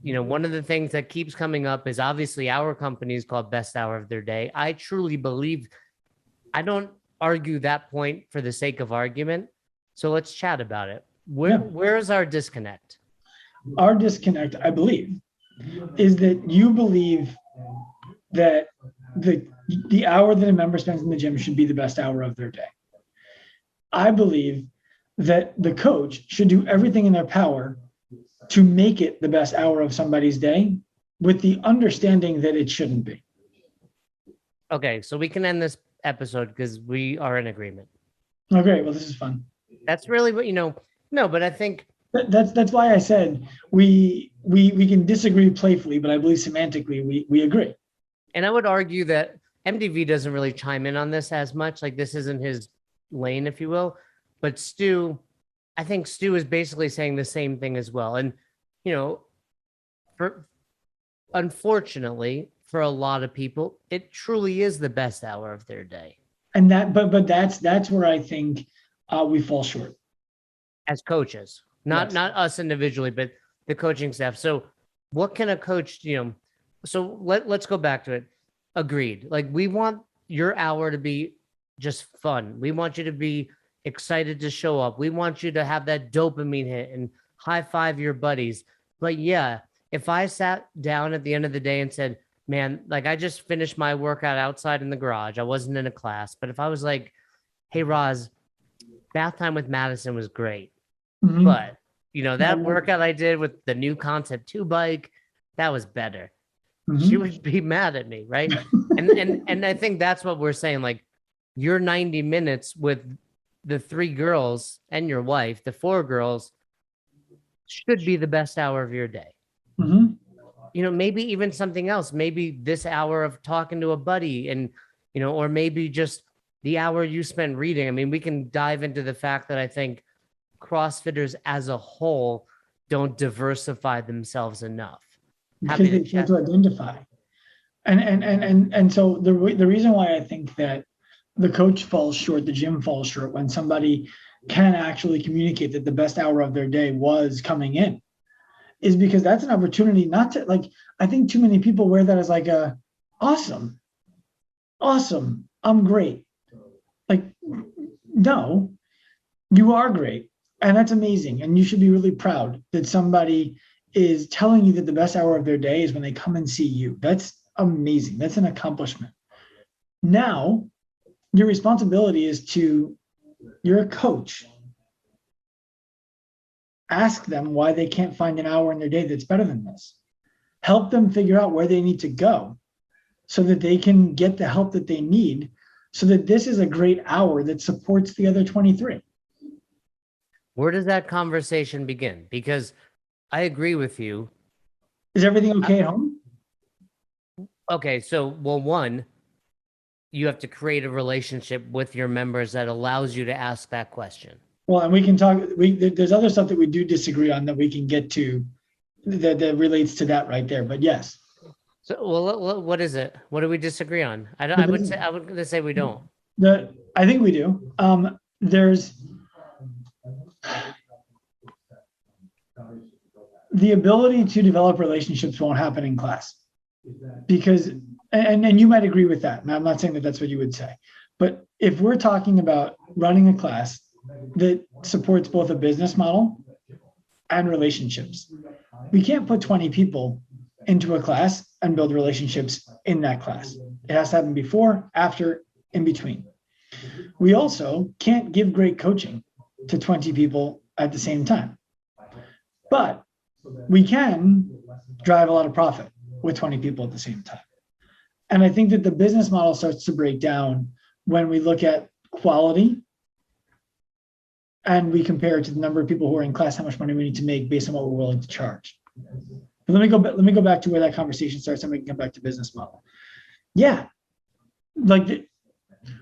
one of the things that keeps coming up is obviously our company is called Best Hour of Their Day. I truly believe, I don't argue that point for the sake of argument. So let's chat about it. Where's our disconnect? Our disconnect, I believe, is that you believe that the hour that a member spends in the gym should be the best hour of their day. I believe that the coach should do everything in their power to make it the best hour of somebody's day, with the understanding that it shouldn't be. Okay, so we can end this episode because we are in agreement. Oh, great. Well, this is fun. That's really what, no, but I think that's why I said we can disagree playfully, but I believe semantically we agree. And I would argue that MDV doesn't really chime in on this as much. Like, this isn't his lane, if you will. But Stu, I think Stu is basically saying the same thing as well. And, unfortunately, for a lot of people, it truly is the best hour of their day. And that's where I think we fall short as coaches, not us individually, but the coaching staff. So what can a coach, so let's go back to it. Agreed. Like, we want your hour to be just fun. We want you to be excited to show up. We want you to have that dopamine hit and high five your buddies. But yeah, if I sat down at the end of the day and said, man, like, I just finished my workout outside in the garage, I wasn't in a class, but if I was like, hey, Roz, bath time with Madison was great. Mm-hmm. But, that workout I did with the new Concept 2 bike, that was better. Mm-hmm. She would be mad at me, right? and I think that's what we're saying. Like, your 90 minutes with the 3 girls and your wife, the 4 girls, should be the best hour of your day. Mm-hmm. Maybe even something else. Maybe this hour of talking to a buddy and, or maybe just the hour you spent reading. I mean, we can dive into the fact that I think CrossFitters as a whole don't diversify themselves enough. Because they try to identify. And so the reason why I think that the coach falls short, the gym falls short when somebody can actually communicate that the best hour of their day was coming in, is because that's an opportunity not to, like, I think too many people wear that as like awesome, I'm great. Like, no, you are great. And that's amazing. And you should be really proud that somebody is telling you that the best hour of their day is when they come and see you. That's amazing. That's an accomplishment. Now, your responsibility is you're a coach. Ask them why they can't find an hour in their day that's better than this. Help them figure out where they need to go so that they can get the help that they need, so that this is a great hour that supports the other 23. Where does that conversation begin? Because I agree with you. Is everything okay at home? Okay, so, well, one, you have to create a relationship with your members that allows you to ask that question. Well, and we can talk, there's other stuff that we do disagree on that we can get to that relates to that right there, but yes. So, well, what is it? What do we disagree on? I would say we don't. I think we do. There's the ability to develop relationships won't happen in class, because, and you might agree with that. And I'm not saying that that's what you would say, but if we're talking about running a class that supports both a business model and relationships, we can't put 20 people into a class and build relationships in that class. It has to happen before, after, in between. We also can't give great coaching to 20 people at the same time, but we can drive a lot of profit with 20 people at the same time. And I think that the business model starts to break down when we look at quality and we compare it to the number of people who are in class, how much money we need to make based on what we're willing to charge. But let me go back to where that conversation starts, and we can come back to business model. Yeah, like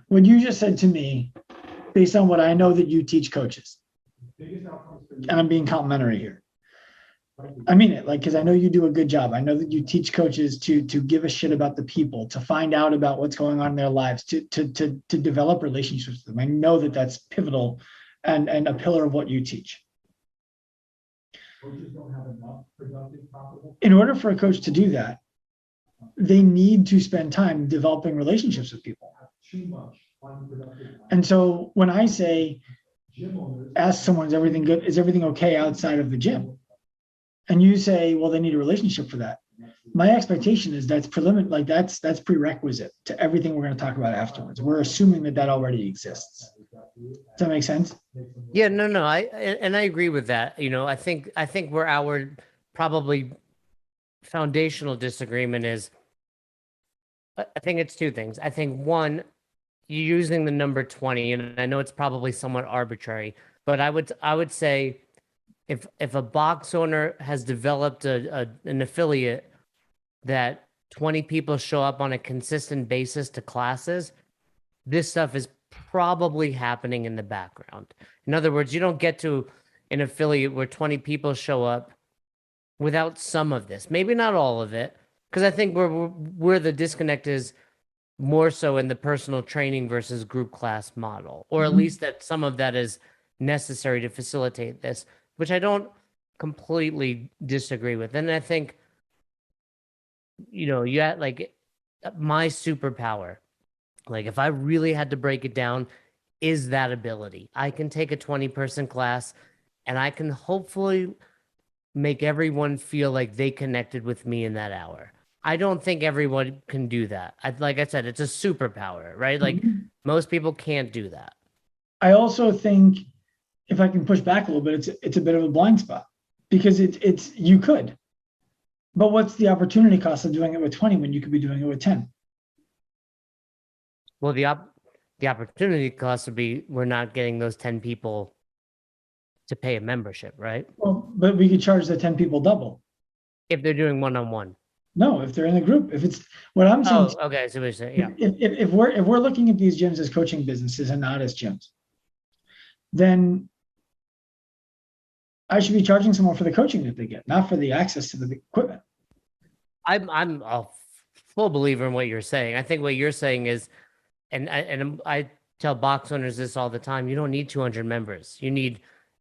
what you just said to me, based on what I know that you teach coaches, and I'm being complimentary here. I mean it, like, because I know you do a good job. I know that you teach coaches to give a shit about the people, to find out about what's going on in their lives, to develop relationships with them. I know that that's pivotal and a pillar of what you teach. In order for a coach to do that, they need to spend time developing relationships with people. And so when I say, ask someone, is everything good? Is everything okay outside of the gym? And you say, well, they need a relationship for that. My expectation is that's preliminary, like that's prerequisite to everything we're going to talk about afterwards. We're assuming that already exists. Does that make sense? Yeah, no, I agree with that. I think where our probably foundational disagreement is, I think it's two things. I think one, you're using the number 20, and I know it's probably somewhat arbitrary, but I would say if a box owner has developed an affiliate that 20 people show up on a consistent basis to classes, this stuff is probably happening in the background. In other words, you don't get to an affiliate where 20 people show up without some of this. Maybe not all of it, because I think where the disconnect is more so in the personal training versus group class model, or at least that some of that is necessary to facilitate this, which I don't completely disagree with. And I think, you had like my superpower, like if I really had to break it down, is that ability. I can take a 20-person class and I can hopefully make everyone feel like they connected with me in that hour. I don't think everyone can do that. Like I said, it's a superpower, right? Like most people can't do that. I also think, if I can push back a little bit, it's a bit of a blind spot, because it's you could, but what's the opportunity cost of doing it with 20 when you could be doing it with 10? Well, the opportunity cost would be we're not getting those 10 people to pay a membership, right? Well, but we could charge the 10 people double. If they're doing one-on-one. No, if they're in a group. If it's what I'm saying. Oh, okay. So we're saying, yeah. If we're looking at these gyms as coaching businesses and not as gyms, then I should be charging someone for the coaching that they get, not for the access to the equipment. I'm a full believer in what you're saying. I think what you're saying is, and I tell box owners this all the time, you don't need 200 members. You need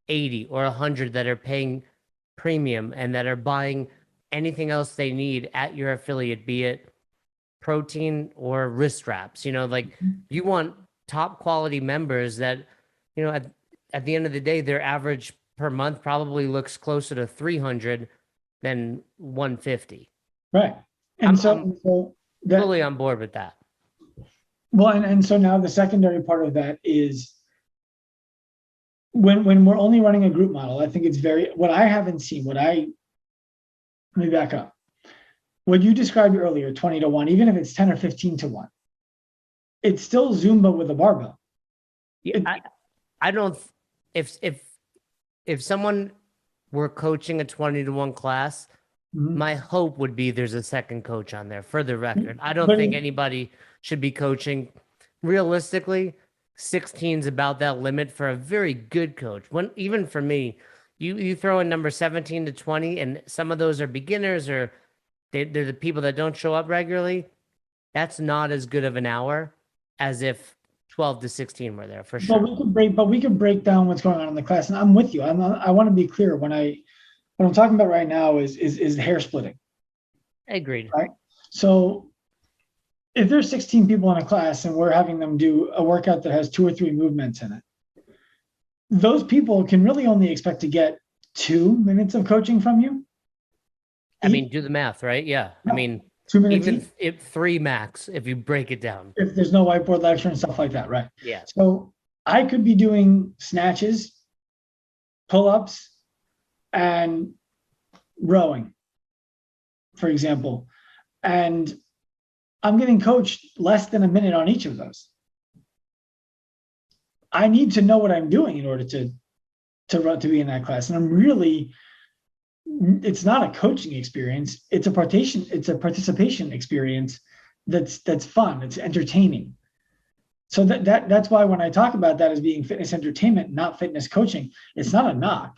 80 or 100 that are paying premium and that are buying anything else they need at your affiliate, be it protein or wrist wraps. Like you want top quality members that, at the end of the day, their average per month probably looks closer to 300 than 150. Right. And so that, fully on board with that. Well, and so now the secondary part of that is when we're only running a group model, I think it's what I haven't seen, let me back up. What you described earlier, 20-1, even if it's 10 or 15 to 1, it's still Zumba with a barbell. Yeah, I don't, if someone were coaching a 20-1 class, my hope would be there's a second coach on there, for the record. I don't think anybody should be coaching. Realistically, 16 is about that limit for a very good coach. Even for me, you throw in number 17 to 20, and some of those are beginners or they're the people that don't show up regularly. That's not as good of an hour as if 12 to 16 were there, for sure. But we could break down what's going on in the class, and I'm with you. I want to be clear what I'm talking about right now is hair splitting. Agreed. Right. So if there's 16 people in a class and we're having them do a workout that has 2 or 3 movements in it, those people can really only expect to get 2 minutes of coaching from you. I mean, do the math, right? Yeah. No, I mean, 2 minutes. Even if 3 max, if you break it down. If there's no whiteboard lecture and stuff like that, right? Yeah. So I could be doing snatches, pull-ups, and rowing, for example. And I'm getting coached less than a minute on each of those. I need to know what I'm doing in order to be in that class. And it's not a coaching experience. It's a participation experience that's fun. It's entertaining. So that's why when I talk about that as being fitness entertainment, not fitness coaching, it's not a knock.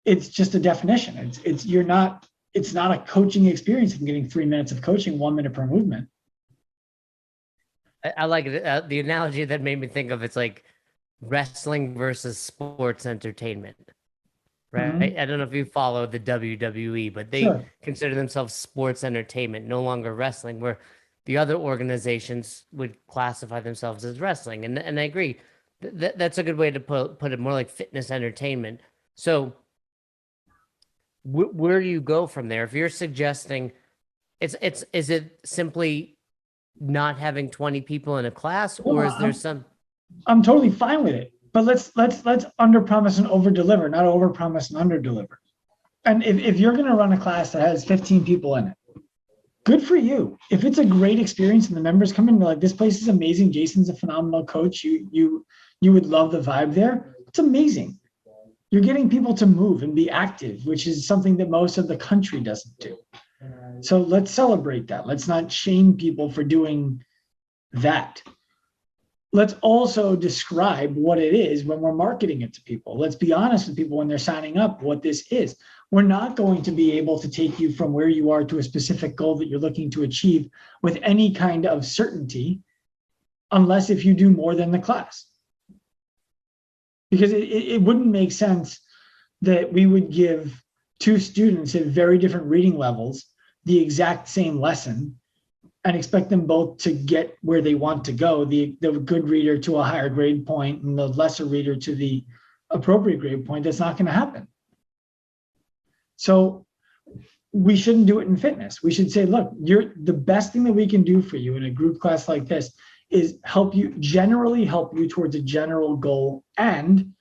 It's just a definition. It's not a coaching experience. I'm getting 3 minutes of coaching, 1 minute per movement. I like it. The analogy that made me think of, it's like wrestling versus sports entertainment, right? I don't know if you follow the WWE, but they Sure. consider themselves sports entertainment, no longer wrestling, where the other organizations would classify themselves as wrestling. And I agree. That's a good way to put it, more like fitness entertainment. So where do you go from there? If you're suggesting is it simply not having 20 people in a class, No, or is there some I'm totally fine with it. But let's under promise and over deliver, not over promise and under deliver. And if you're going to run a class that has 15 people in it, good for you. If it's a great experience and the members come in, they're like, this place is amazing. Jason's a phenomenal coach. You would love the vibe there. It's amazing. You're getting people to move and be active, which is something that most of the country doesn't do. So let's celebrate that. Let's not shame people for doing that. Let's also describe what it is when we're marketing it to people. Let's be honest with people when they're signing up what this is. We're not going to be able to take you from where you are to a specific goal that you're looking to achieve with any kind of certainty, unless if you do more than the class. Because it wouldn't make sense that we would give two students at very different reading levels the exact same lesson and expect them both to get where they want to go, the good reader to a higher grade point and the lesser reader to the appropriate grade point. That's not going to happen. So we shouldn't do it in fitness. We should say, look, the best thing that we can do for you in a group class like this is generally help you towards a general goal and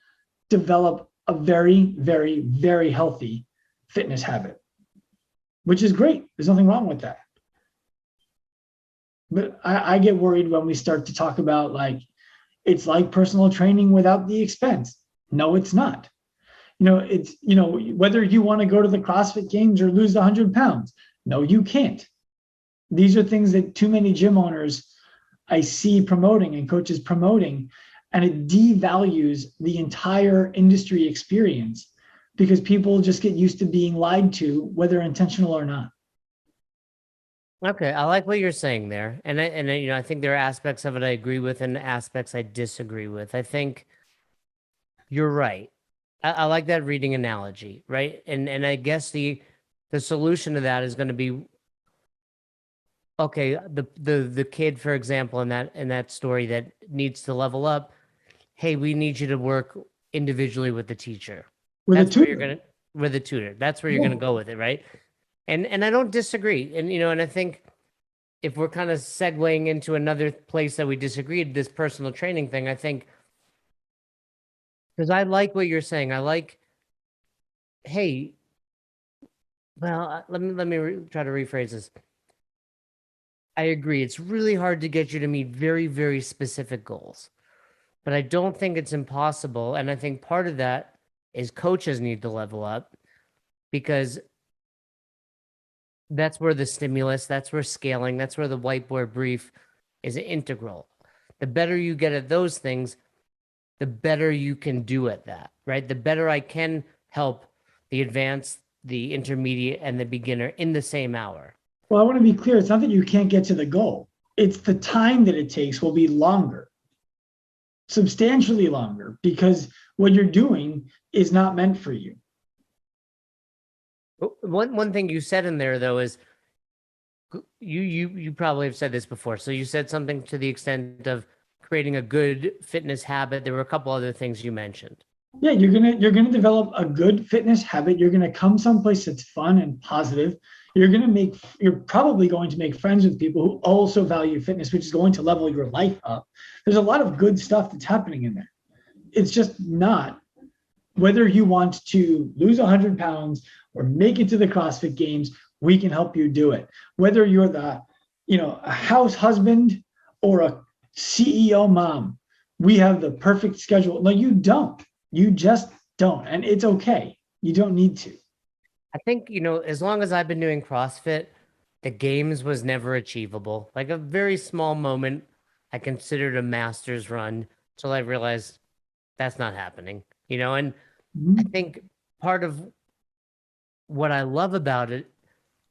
develop a very, very, very healthy fitness habit, which is great. There's nothing wrong with that. But I get worried when we start to talk about like, it's like personal training without the expense. No, it's not. It's, whether you want to go to the CrossFit Games or lose 100 pounds. No, you can't. These are things that too many gym owners I see promoting and coaches promoting, and it devalues the entire industry experience because people just get used to being lied to, whether intentional or not. Okay, I like what you're saying there, and I think there are aspects of it I agree with and aspects I disagree with. I think you're right. I like that reading analogy, right? And I guess the solution to that is going to be, okay, the kid, for example, in that story that needs to level up. Hey, we need you to work individually with the teacher. That's where you're gonna with the tutor. That's where you're gonna go with it, right? And I don't disagree. And I think if we're kind of segueing into another place that we disagreed, this personal training thing, I think, because I like what you're saying. I like, hey, well, let me try to rephrase this. I agree. It's really hard to get you to meet very, very specific goals, but I don't think it's impossible. And I think part of that is coaches need to level up, because that's where the stimulus, that's where scaling, that's where the whiteboard brief is integral. The better you get at those things, the better you can do at that, right? The better I can help the advanced, the intermediate, and the beginner in the same hour. Well, I want to be clear. It's not that you can't get to the goal. It's the time that it takes will be longer, substantially longer, because what you're doing is not meant for you. One thing you said in there, though, is you probably have said this before. So you said something to the extent of creating a good fitness habit. There were a couple other things you mentioned. Yeah, you're gonna develop a good fitness habit. You're gonna come someplace that's fun and positive. You're probably going to make friends with people who also value fitness, which is going to level your life up. There's a lot of good stuff that's happening in there. It's just not whether you want to lose 100 pounds or make it to the CrossFit Games, we can help you do it. Whether you're a house husband or a CEO mom, we have the perfect schedule. No, you don't. You just don't. And it's okay. You don't need to. I think, as long as I've been doing CrossFit, the games was never achievable. Like a very small moment, I considered a master's run till I realized that's not happening, and I think part of what I love about it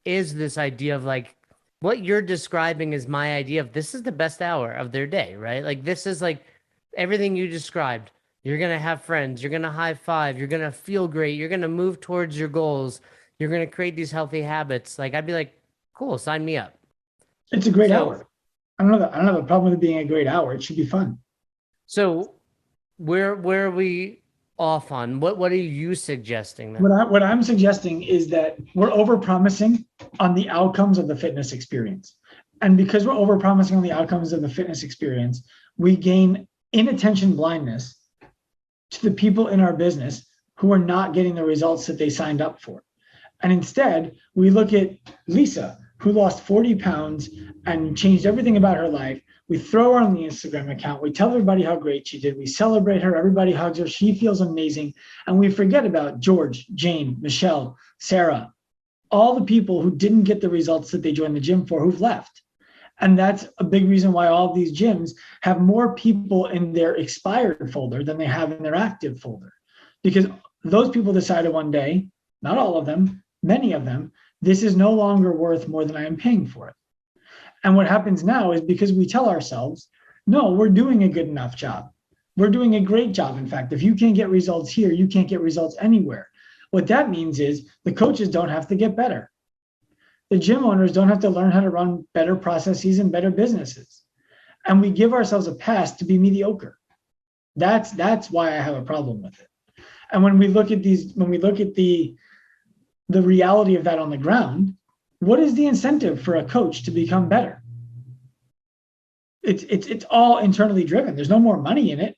is this idea of like what you're describing is my idea of this is the best hour of their day, right? Like this is like everything you described. You're going to have friends. You're going to high five. You're going to feel great. You're going to move towards your goals. You're going to create these healthy habits. Like, I'd be like, cool, sign me up. It's a great So, hour. I don't have a problem with it being a great hour. It should be fun. so where are we off on? What are you suggesting then? What I'm suggesting is that we're overpromising on the outcomes of the fitness experience. And because we're overpromising on the outcomes of the fitness experience, we gain inattention blindness to the people in our business who are not getting the results that they signed up for. And instead, we look at Lisa, who lost 40 pounds and changed everything about her life. We throw her on the Instagram account. We tell everybody how great she did. We celebrate her. Everybody hugs her. She feels amazing. And we forget about George, Jane, Michelle, Sarah, all the people who didn't get the results that they joined the gym for, who've left. And that's a big reason why all of these gyms have more people in their expired folder than they have in their active folder. Because those people decided one day, not all of them, many of them, this is no longer worth more than I am paying for it. And what happens now is because we tell ourselves, no, we're doing a good enough job. We're doing a great job. In fact, if you can't get results here, you can't get results anywhere. What that means is the coaches don't have to get better. The gym owners don't have to learn how to run better processes and better businesses. And we give ourselves a pass to be mediocre. That's why I have a problem with it. And when we look at the reality of that on the ground, what is the incentive for a coach to become better? It's all internally driven. There's no more money in it.